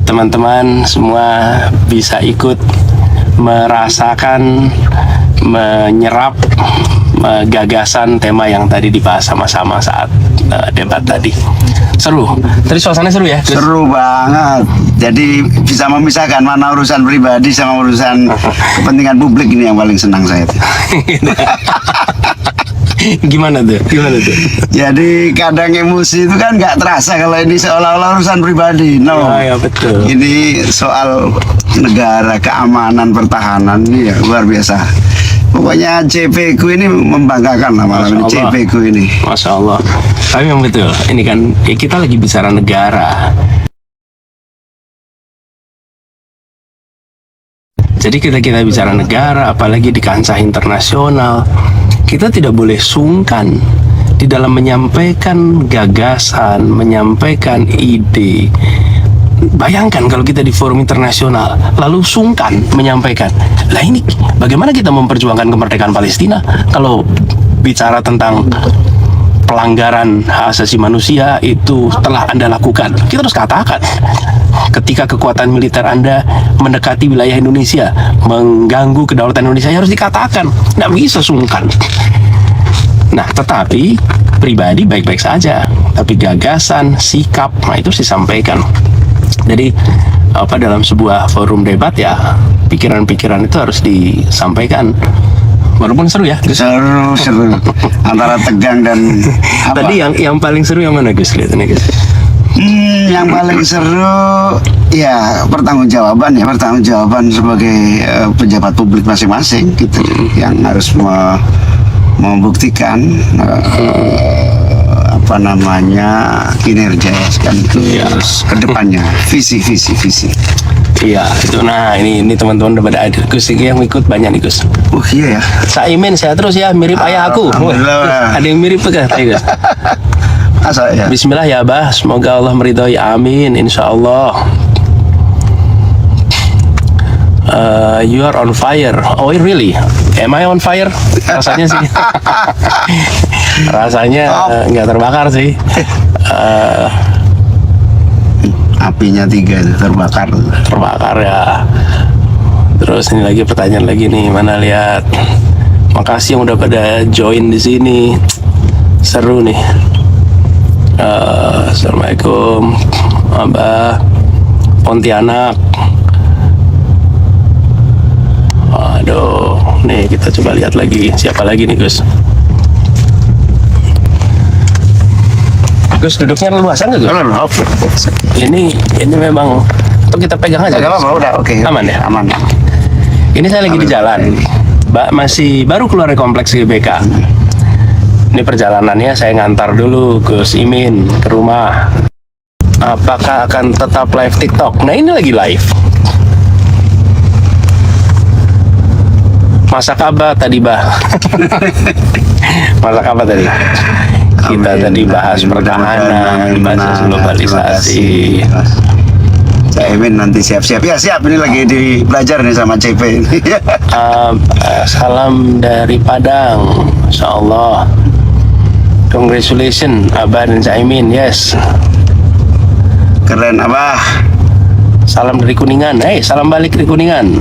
teman-teman semua bisa ikut merasakan, menyerap gagasan tema yang tadi dibahas sama-sama saat debat tadi. Seru. Tadi suasananya seru ya? Seru banget. Jadi bisa memisahkan mana urusan pribadi sama urusan kepentingan publik, ini yang paling senang saya. Gimana tuh? Jadi kadang emosi itu kan nggak terasa kalau ini seolah-olah urusan pribadi. No. Ya, betul. Ini soal negara, keamanan, pertahanan, ini ya luar biasa. Pokoknya CP ku ini membanggakan lah malam ini, CP ku ini. Masya Allah. Tapi memang betul, ini kan kita lagi bicara negara. Jadi kita bicara negara, apalagi di kancah internasional, kita tidak boleh sungkan di dalam menyampaikan gagasan, menyampaikan ide. Bayangkan kalau kita di forum internasional lalu sungkan menyampaikan, lah ini bagaimana kita memperjuangkan kemerdekaan Palestina kalau bicara tentang pelanggaran hak asasi manusia itu telah Anda lakukan. Kita harus katakan, ketika kekuatan militer Anda mendekati wilayah Indonesia, mengganggu kedaulatan Indonesia, harus dikatakan. Nggak bisa sungkan. Nah, tetapi pribadi baik-baik saja, tapi gagasan, sikap, nah itu disampaikan. Jadi dalam sebuah forum debat ya, pikiran-pikiran itu harus disampaikan. Walaupun seru ya, Gus. Seru. Antara tegang dan apa? Tadi yang paling seru yang mana, Gus? Lihat ini, Gus. Yang paling seru ya pertanggungjawaban sebagai pejabat publik masing-masing gitu, yang harus membuktikan kinerja sekaligus ke depannya, visi. Iya, itu. Nah, ini teman-teman udah pada ada. Gus ini yang ikut banyak nih, Gus. Iya ya. Saimin saya terus ya, mirip ayah aku. Ada yang mirip tuh, Gus. Ya. Bismillah ya, Bah. Semoga Allah meridhoi. Amin, insya Allah. You are on fire. Oh, really? Am I on fire? Rasanya sih. Rasanya nggak terbakar sih. Apinya 3 itu Terbakar ya. Terus ini lagi pertanyaan lagi nih, mana lihat. Makasih yang udah pada join di sini. Seru nih. Assalamualaikum, Abah Pontianak. Aduh, nih kita coba lihat lagi siapa lagi nih, Gus. Gus, duduknya luasan nggak, Gus? Ini memang, atau kita pegang aja? Gak apa-apa, udah oke. Aman ya? Aman. Ini saya lagi di jalan. Masih baru keluar dari kompleks GBK. Ini perjalanannya saya ngantar dulu Gus Imin ke rumah. Apakah akan tetap live TikTok? Nah, ini lagi live. Masak apa tadi, Bah? Masak apa tadi? Kita tadi bahas pertahanan, bahas globalisasi. Caimin nanti siap-siap. Ya siap, ini lagi belajar nih sama CP. Salam dari Padang, Insya Allah. Congratulations Abah dan Caimin, yes. Keren, Abah. Salam dari Kuningan, salam balik dari Kuningan.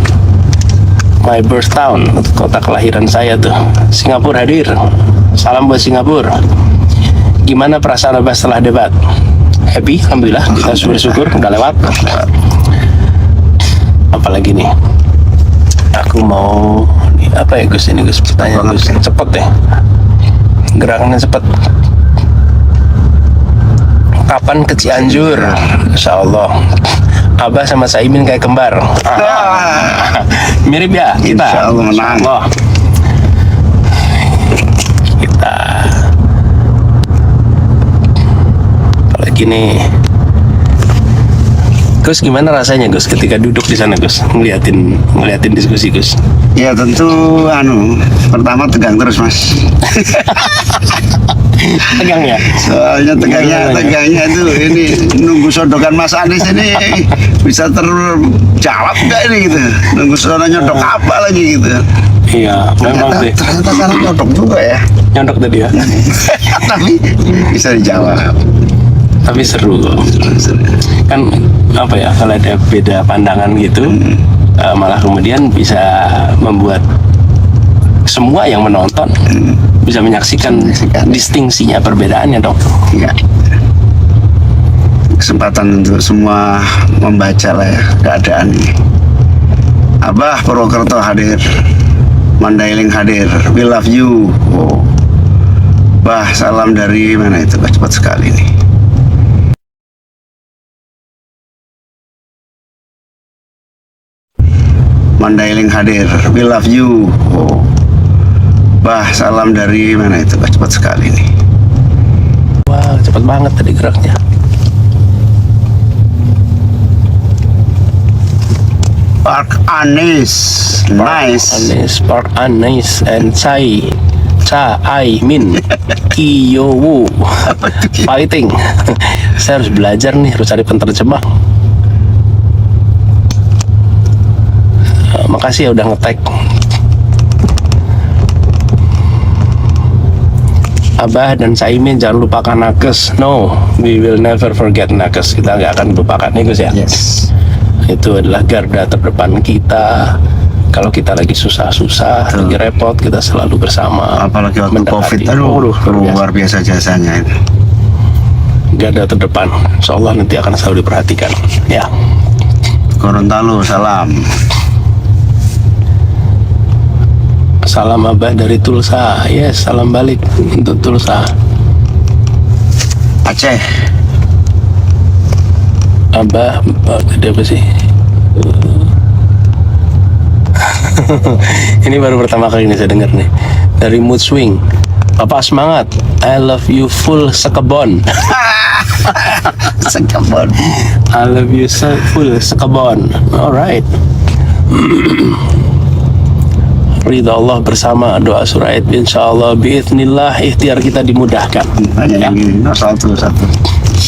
My birth town, kota kelahiran saya tuh. Singapura hadir. Salam buat Singapura. Gimana perasaan Abah setelah debat? Happy, alhamdulillah. Kita bersyukur udah lewat. Apalagi nih? Aku mau apa ya, Gus, ini Gus, pertanyaan Gus cepet deh. Gerakannya cepet. Kapan ke Cianjur? Insya Allah. Abah sama Saimin kayak kembar. Mirip ya kita. Insya Allah menang. Kita. Apalagi nih. Gus, gimana rasanya, Gus, ketika duduk di sana, Gus, ngeliatin diskusi, Gus? Ya tentu, pertama tegang terus, Mas. Tegang ya? Soalnya tegangnya itu ini nunggu sodokan Mas Anies ini bisa terjawab nggak ini gitu. Nunggu sodokan nyodok apa lagi gitu. Iya, memang sih. Ternyata cara nyodok juga ya. Nyodok tadi ya. Tapi bisa dijawab. Tapi seru kok. Kan apa ya, kalau ada beda pandangan gitu, malah kemudian bisa membuat semua yang menonton bisa menyaksikan distingsinya, perbedaannya dong. Iya. Kesempatan untuk semua membaca lah ya keadaan ini. Abah Purwokerto hadir, Mandailing hadir, we love you. Oh. Bah, salam dari mana itu? Bah, cepat sekali nih. Mandailing hadir, we love you. Oh. Bah, salam dari mana itu? Bah, cepat sekali nih. Wah, cepat banget tadi geraknya. Park Anis, nice. Anis, Park Anis, and Cha Ai Min Kiyowu fighting. Saya harus belajar nih, harus cari penterjemah. Makasih ya udah nge-tag. Abah dan Caimin jangan lupakan nakes. No, we will never forget nakes. Kita nggak akan lupakan nih Gus ya. Yes. Itu adalah garda terdepan kita. Kalau kita lagi susah-susah, lagi repot, kita selalu bersama. Apalagi waktu mendekati. COVID, aduh, luar luar biasa jasanya itu. Garda terdepan, insya Allah nanti akan selalu diperhatikan. Ya, Gorontalo, salam. salam Abah dari Tulsa. Yes, salam balik untuk Tulsa. Aceh. Abah, ada apa sih? Ini baru pertama kali ini saya dengar nih dari Mood Swing. Bapak semangat, I love you full sekebon. Sekebon. I love you full sekebon. Alright. Ridha Allah bersama, doa surah Aid, insyaallah biiznillah ikhtiar kita dimudahkan. Banyak yang ini, satu.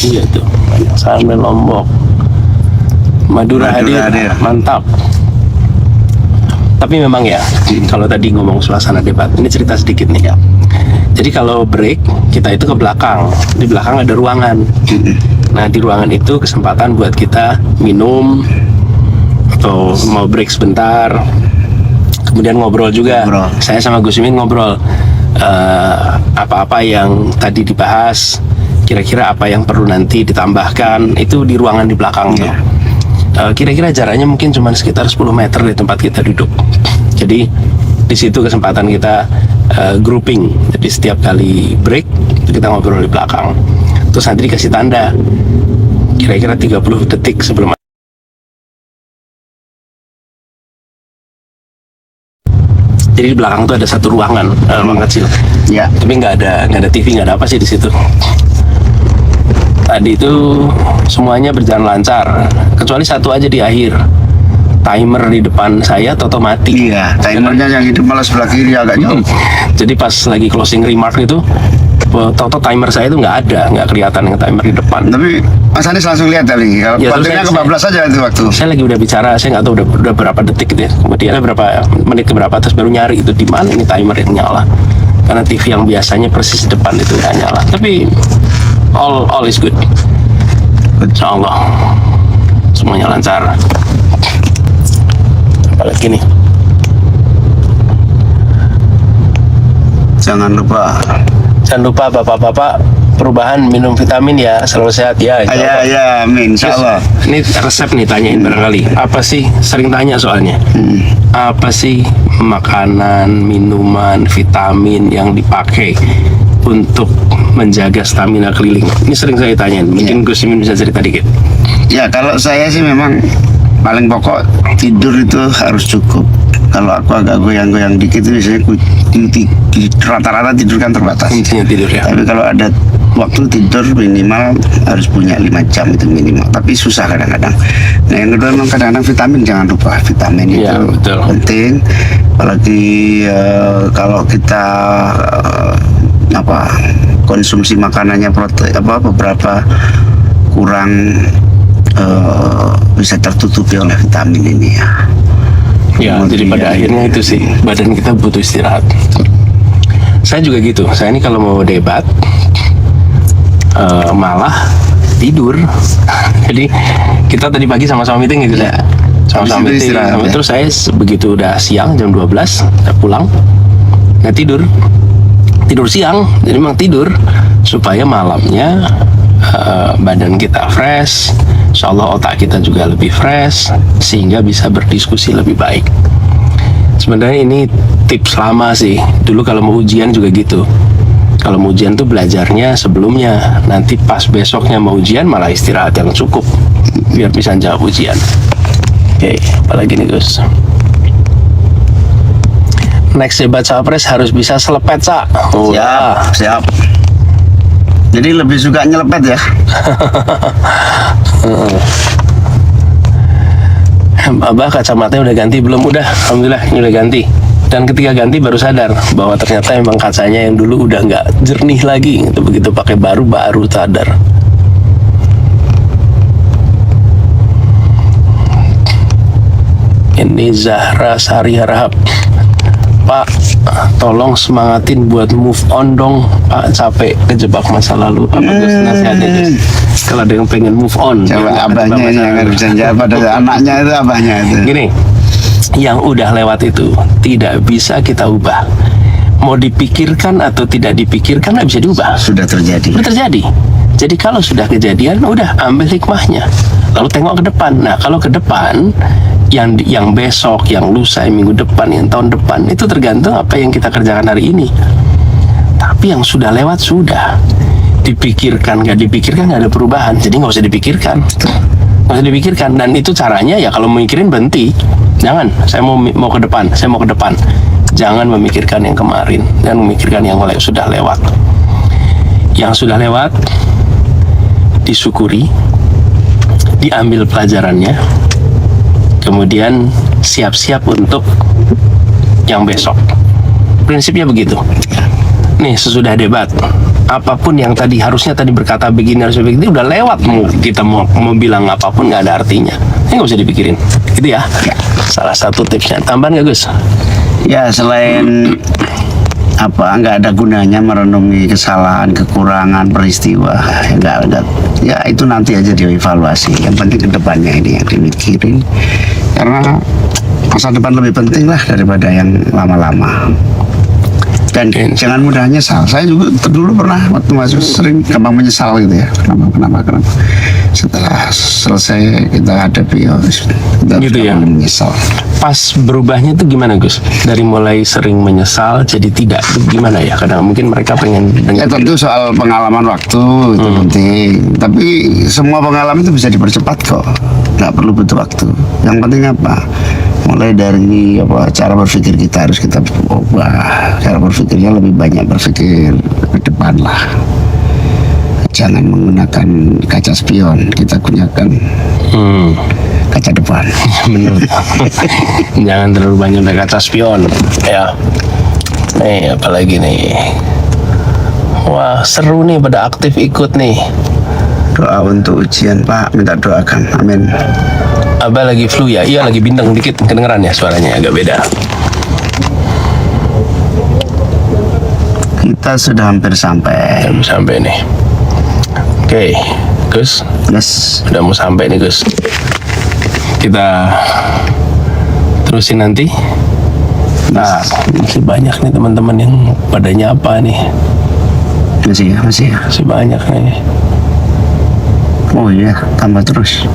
Iya tuh, banyak sampai Lombok. Madura hadir, mantap. Tapi memang ya, kalau tadi ngomong suasana debat, ini cerita sedikit nih ya. Jadi kalau break, kita itu ke belakang. Di belakang ada ruangan. Nah, di ruangan itu kesempatan buat kita minum, atau mau break sebentar. Kemudian ngobrol juga. Saya sama Gus Imin ngobrol. Apa-apa yang tadi dibahas, kira-kira apa yang perlu nanti ditambahkan, itu di ruangan di belakang tuh. Kira-kira jaraknya mungkin cuma sekitar 10 meter dari tempat kita duduk. Jadi di situ kesempatan kita grouping. Jadi setiap kali break kita ngobrol di belakang. Terus nanti dikasih tanda kira-kira 30 detik sebelum. Jadi di belakang tuh ada satu ruangan, ruang kecil. Ya. Tapi nggak ada TV, nggak ada apa sih di situ. Tadi itu semuanya berjalan lancar, kecuali satu aja di akhir. Timer di depan saya toto mati. Iya, timernya yang hidup malah sebelah kiri agak jauh. Jadi pas lagi closing remark itu, toto timer saya itu nggak kelihatan yang timer di depan. Tapi Mas Anies langsung lihat tadi, kalau Ya, pandemnya kebablas aja itu waktu. Saya lagi udah bicara, saya nggak tahu udah berapa detik gitu ya. Kemudian berapa menit ke berapa, terus baru nyari itu di mana ini timer yang nyala. Karena TV yang biasanya persis di depan itu nggak nyala. Tapi all is good. Insya Allah semuanya lancar. Apalagi nih, Jangan lupa bapak-bapak perubahan minum vitamin ya, selalu sehat ya. Insya Allah. ya, amin, insya Allah. Ini resep nih, tanyain barangkali. Apa sih, sering tanya soalnya. Apa sih makanan, minuman, vitamin yang dipakai untuk menjaga stamina keliling? Ini sering saya tanyain. Mungkin Gus Imin bisa cerita dikit. Ya, kalau saya sih memang paling pokok tidur itu harus cukup. Kalau aku agak goyang-goyang dikit itu biasanya rata-rata tidur kan terbatas. Intinya tidur ya. Tapi kalau ada waktu tidur minimal harus punya 5 jam itu minimal. Tapi susah kadang-kadang. Nah, yang kedua memang kadang-kadang vitamin, jangan lupa vitamin itu Ya, betul. penting. Apalagi kalau kita konsumsi makanannya beberapa kurang bisa tertutupi oleh vitamin ini ya. Ya, jadi pada akhirnya itu sih, badan kita butuh istirahat. Saya juga gitu. Saya ini kalau mau debat malah tidur. Jadi Kita tadi pagi sama-sama meeting gitu ya. Sama-sama Habis itu meeting. istirahat, ya? Terus saya begitu udah siang jam 12 saya pulang. Nggak tidur siang, jadi memang tidur supaya malamnya badan kita fresh, insya Allah otak kita juga lebih fresh, sehingga bisa berdiskusi lebih baik. Sebenarnya ini tips lama sih, dulu kalau mau ujian juga gitu. Kalau mau ujian tuh belajarnya sebelumnya, nanti pas besoknya mau ujian malah istirahat yang cukup biar bisa jawab ujian. Oke, apalagi nih Gus? Next debat cawapres harus bisa selepet, Sa. Siap. Jadi lebih suka nyelepet ya. Abah kacamatanya udah ganti belum? Udah, alhamdulillah ini udah ganti. Dan ketika ganti baru sadar bahwa ternyata emang kacanya yang dulu udah nggak jernih lagi. Itu begitu pakai baru sadar. Ini Zahra Sari Harahap. Pak, tolong semangatin buat move on dong. Pak, capek kejebak masa lalu. Apa Gus nasihatnya Gus? Kalau ada yang pengen move on, Coba jangan abahnya terjebak ini masa yang lalu. harus jawab, pada anaknya itu abahnya itu. Gini, yang udah lewat itu tidak bisa kita ubah. Mau dipikirkan atau tidak dipikirkan nggak bisa diubah. Sudah terjadi. Udah terjadi. Jadi kalau sudah kejadian, udah ambil hikmahnya. Lalu tengok ke depan. Nah, kalau ke depan, yang besok, yang lusa, yang minggu depan, yang tahun depan, itu tergantung apa yang kita kerjakan hari ini. Tapi yang sudah lewat sudah. Dipikirkan, nggak dipikirkan nggak ada perubahan. Jadi nggak usah dipikirkan. Nggak usah dipikirkan. Dan itu caranya ya kalau mikirin berhenti. Jangan. Saya mau ke depan. Saya mau ke depan. Jangan memikirkan yang kemarin dan memikirkan yang sudah lewat. Yang sudah lewat disyukuri, diambil pelajarannya, kemudian siap-siap untuk yang besok. Prinsipnya begitu. Nih sesudah debat, apapun yang harusnya tadi berkata begini harus begini udah lewat. Kita mau bilang apapun nggak ada artinya. Ini nggak usah dipikirin. Gitu ya. Salah satu tipsnya. Tambahan nggak Gus? Ya selain nggak ada gunanya merenungi kesalahan, kekurangan, peristiwa. Nggak. Ya itu nanti aja dievaluasi. Yang penting kedepannya ini yang dimikirin. Karena masa depan lebih penting lah daripada yang lama-lama. Dan jangan mudah nyesal. Saya juga dulu pernah waktu masuk sering gampang menyesal gitu ya. Kenapa? Setelah selesai kita hadapi kita Gitu ya. menyesal. Pas berubahnya tuh gimana Gus? Dari mulai sering menyesal jadi tidak, itu gimana ya? Kadang mungkin mereka pengen Ya dengar. tentu soal pengalaman waktu itu penting. Tapi semua pengalaman itu bisa dipercepat kok. Nggak perlu butuh waktu. Yang penting apa? Mulai dari cara berpikir kita harus kita ubah. Cara berpikirnya lebih banyak berpikir ke depan lah. Jangan menggunakan kaca spion, kita gunakan kaca depan. Bener. Jangan terlalu banyak dari kaca spion. Ya. Nih apalagi nih. Wah seru nih, pada aktif ikut nih. Doa untuk ujian Pak, minta doakan, amin. Abah lagi flu ya? Iya lagi bintang dikit, kedengeran ya suaranya agak beda. Kita sudah hampir sampai. Sampai nih. Oke, Gus, Yes. udah mau sampai nih Gus. Kita terusin nanti. Nah, masih banyak nih teman-teman yang pada nyapa nih. Masih ya. Masih banyak nih. Oh iya, tambah terus.